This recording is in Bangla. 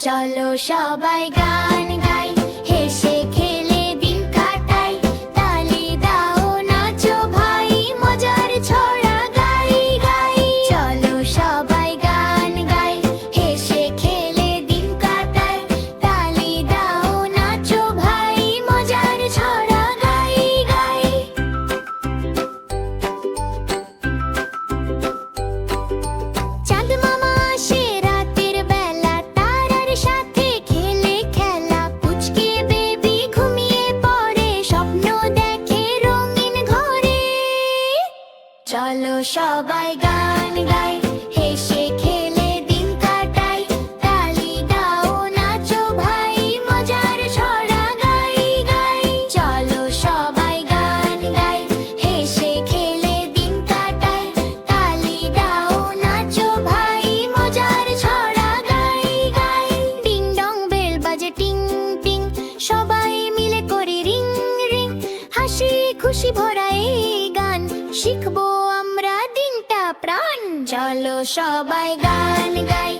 চলো সবাই গান গাই, হেসে খেলে দিন কাটাই। তালি দাও, নাচো ভাই, মজার ছড়া গাই গাই। চলো সবাই গান গাই, হেসে খেলে দিন কাটাই। তালি দাও, নাচো ভাই, মজার ছড়া গাই গাই। চাঁদ মামা আসে রাতের বেলা, তারার সাথে খেলে খেলা। পুচকে বেবি ঘুমিয়ে পড়ে, স্বপ্ন দেখে রঙিন ঘরে। চলো সবাই গান গাই, হেসে খেলে দিন কাটাই। তালি দাও, নাচো ভাই, মজার ছড়া গাই গাই। চলো সবাই গান গাই, হেসে খেলে দিন কাটাই। তালি দাও, নাচো ভাই, মজার ছড়া গাই গাই। ডিং ডং বেল বাজে টিং টিং, সবাই মিলে করি রিং রিং। হাসি খুশি ভরা এই গান, শিখবো আমরা দিনটা প্রাণ। চলো সবাই গান গাই,